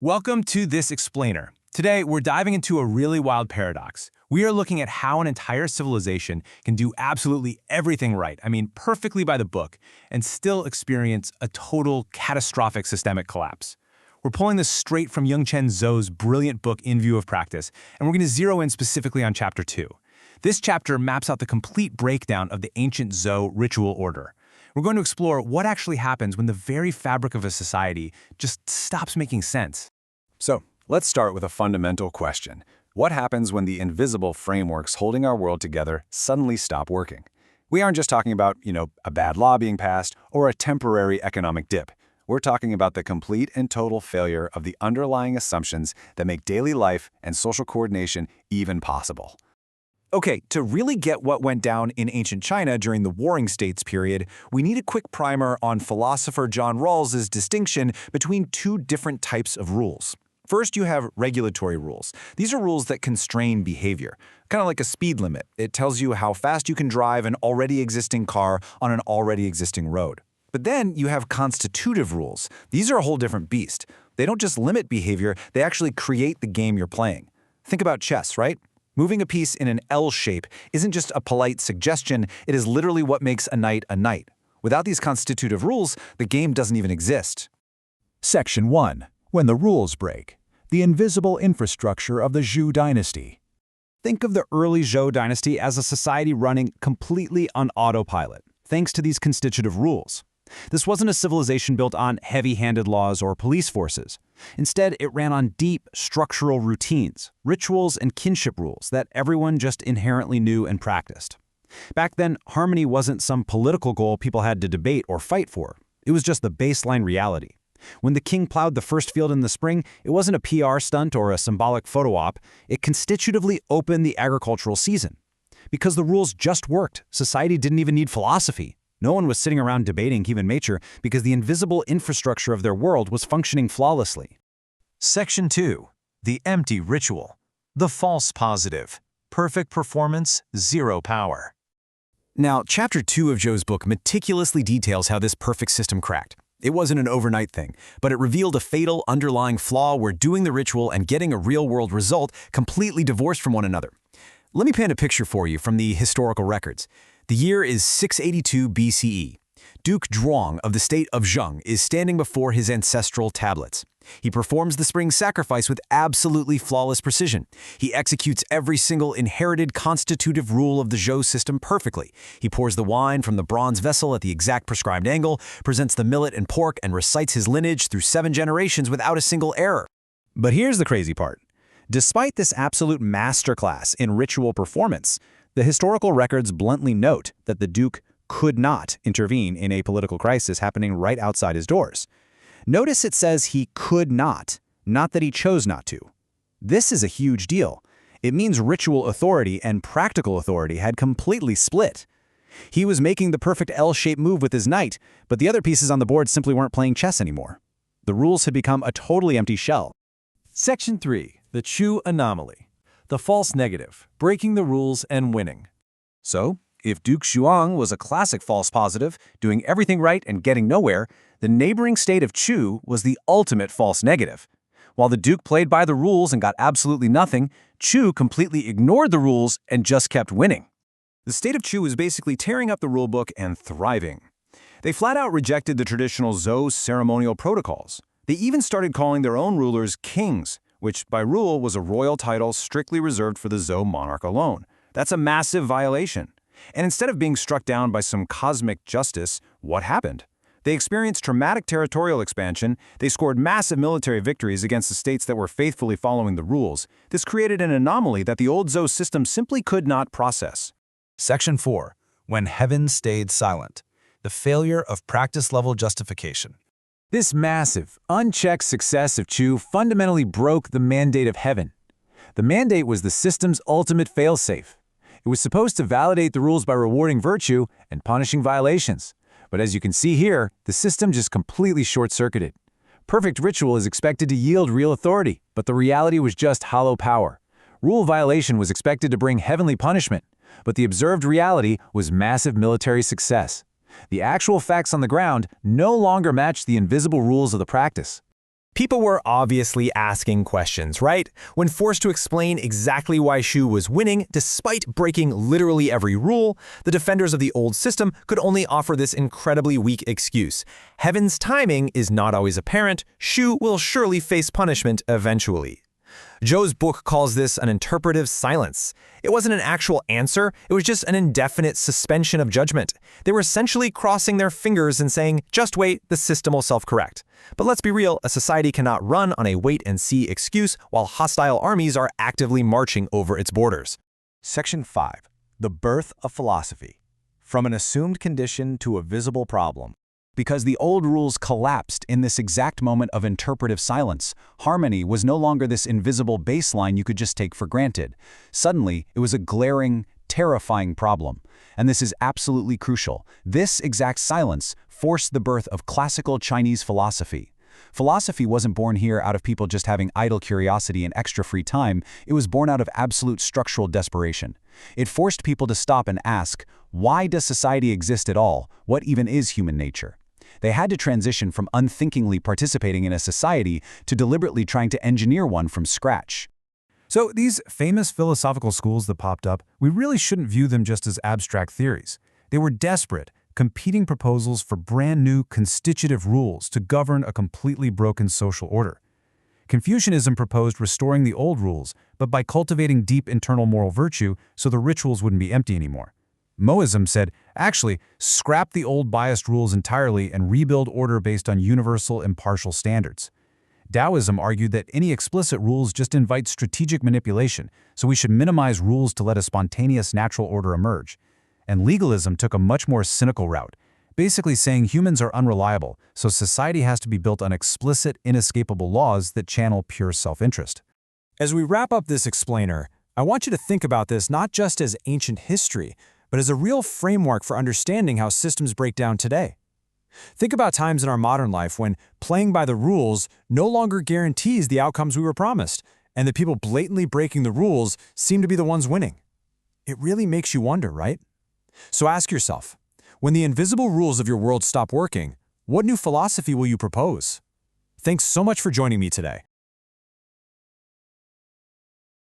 Welcome to This Explainer. Today, we're diving into a really wild paradox. We are looking at how an entire civilization can do absolutely everything right, perfectly by the book, and still experience a total catastrophic systemic collapse. We're pulling this straight from Yongchen Zhou's brilliant book In View of Practice, and we're going to zero in specifically on Chapter 2. This chapter maps out the complete breakdown of the ancient Zhou ritual order. We're going to explore what actually happens when the very fabric of a society just stops making sense. So, let's start with a fundamental question. What happens when the invisible frameworks holding our world together suddenly stop working? We aren't just talking about, a bad law being passed or a temporary economic dip. We're talking about the complete and total failure of the underlying assumptions that make daily life and social coordination even possible. Okay, to really get what went down in ancient China during the Warring States period, we need a quick primer on philosopher John Rawls's distinction between two different types of rules. First, you have regulatory rules. These are rules that constrain behavior, kind of like a speed limit. It tells you how fast you can drive an already existing car on an already existing road. But then you have constitutive rules. These are a whole different beast. They don't just limit behavior, they actually create the game you're playing. Think about chess, right? Moving a piece in an L shape isn't just a polite suggestion, it is literally what makes a knight a knight. Without these constitutive rules, the game doesn't even exist. Section 1. When the rules break. The invisible infrastructure of the Zhou dynasty. Think of the early Zhou dynasty as a society running completely on autopilot, thanks to these constitutive rules. This wasn't a civilization built on heavy-handed laws or police forces. Instead, it ran on deep, structural routines, rituals, and kinship rules that everyone just inherently knew and practiced. Back then, harmony wasn't some political goal people had to debate or fight for. It was just the baseline reality. When the king plowed the first field in the spring, it wasn't a PR stunt or a symbolic photo op. It constitutively opened the agricultural season. Because the rules just worked, society didn't even need philosophy. No one was sitting around debating human nature because the invisible infrastructure of their world was functioning flawlessly. Section 2. The empty ritual. The false positive. Perfect performance, zero power. Now, Chapter 2 of Zhou's book meticulously details how this perfect system cracked. It wasn't an overnight thing, but it revealed a fatal underlying flaw where doing the ritual and getting a real-world result completely divorced from one another. Let me paint a picture for you from the historical records. The year is 682 BCE. Duke Zhuang of the state of Zheng is standing before his ancestral tablets. He performs the spring sacrifice with absolutely flawless precision. He executes every single inherited constitutive rule of the Zhou system perfectly. He pours the wine from the bronze vessel at the exact prescribed angle, presents the millet and pork, and recites his lineage through 7 generations without a single error. But here's the crazy part. Despite this absolute masterclass in ritual performance, the historical records bluntly note that the Duke could not intervene in a political crisis happening right outside his doors. Notice it says he could not that he chose not to. This is a huge deal. It means ritual authority and practical authority had completely split. He was making the perfect L-shaped move with his knight, but the other pieces on the board simply weren't playing chess anymore. The rules had become a totally empty shell. Section 3. The Chu anomaly. The false negative. Breaking the rules and winning. So, if Duke Zhuang was a classic false positive, doing everything right and getting nowhere, the neighboring state of Chu was the ultimate false negative. While the Duke played by the rules and got absolutely nothing, Chu completely ignored the rules and just kept winning. The state of Chu was basically tearing up the rulebook and thriving. They flat out rejected the traditional Zhou ceremonial protocols. They even started calling their own rulers kings, which by rule was a royal title strictly reserved for the Zhou monarch alone. That's a massive violation. And instead of being struck down by some cosmic justice, what happened? They experienced traumatic territorial expansion, they scored massive military victories against the states that were faithfully following the rules. This created an anomaly that the old Zhou system simply could not process. Section 4. When heaven stayed silent. The failure of practice-level justification. This massive, unchecked success of Chu fundamentally broke the mandate of heaven. The mandate was the system's ultimate failsafe. It was supposed to validate the rules by rewarding virtue and punishing violations. But as you can see here, the system just completely short-circuited. Perfect ritual is expected to yield real authority, but the reality was just hollow power. Rule violation was expected to bring heavenly punishment, but the observed reality was massive military success. The actual facts on the ground no longer matched the invisible rules of the practice. People were obviously asking questions, right? When forced to explain exactly why Shu was winning, despite breaking literally every rule, the defenders of the old system could only offer this incredibly weak excuse. Heaven's timing is not always apparent. Shu will surely face punishment eventually. Zhou's book calls this an interpretive silence. It wasn't an actual answer, it was just an indefinite suspension of judgment. They were essentially crossing their fingers and saying, just wait, the system will self-correct. But let's be real, a society cannot run on a wait-and-see excuse while hostile armies are actively marching over its borders. Section 5. The birth of philosophy. From an assumed condition to a visible problem. Because the old rules collapsed in this exact moment of interpretive silence, harmony was no longer this invisible baseline you could just take for granted. Suddenly, it was a glaring, terrifying problem. And this is absolutely crucial. This exact silence forced the birth of classical Chinese philosophy. Philosophy wasn't born here out of people just having idle curiosity and extra free time. It was born out of absolute structural desperation. It forced people to stop and ask, why does society exist at all? What even is human nature? They had to transition from unthinkingly participating in a society to deliberately trying to engineer one from scratch. So these famous philosophical schools that popped up, we really shouldn't view them just as abstract theories. They were desperate, competing proposals for brand new constitutive rules to govern a completely broken social order. Confucianism proposed restoring the old rules, but by cultivating deep internal moral virtue so the rituals wouldn't be empty anymore. Moism said, actually, scrap the old biased rules entirely and rebuild order based on universal impartial standards. Taoism argued that any explicit rules just invite strategic manipulation, so we should minimize rules to let a spontaneous natural order emerge. And legalism took a much more cynical route, basically saying humans are unreliable, so society has to be built on explicit, inescapable laws that channel pure self-interest. As we wrap up this explainer, I want you to think about this not just as ancient history, but as a real framework for understanding how systems break down today. Think about times in our modern life when playing by the rules no longer guarantees the outcomes we were promised, and the people blatantly breaking the rules seem to be the ones winning. It really makes you wonder, right? So ask yourself, when the invisible rules of your world stop working, what new philosophy will you propose? Thanks so much for joining me today.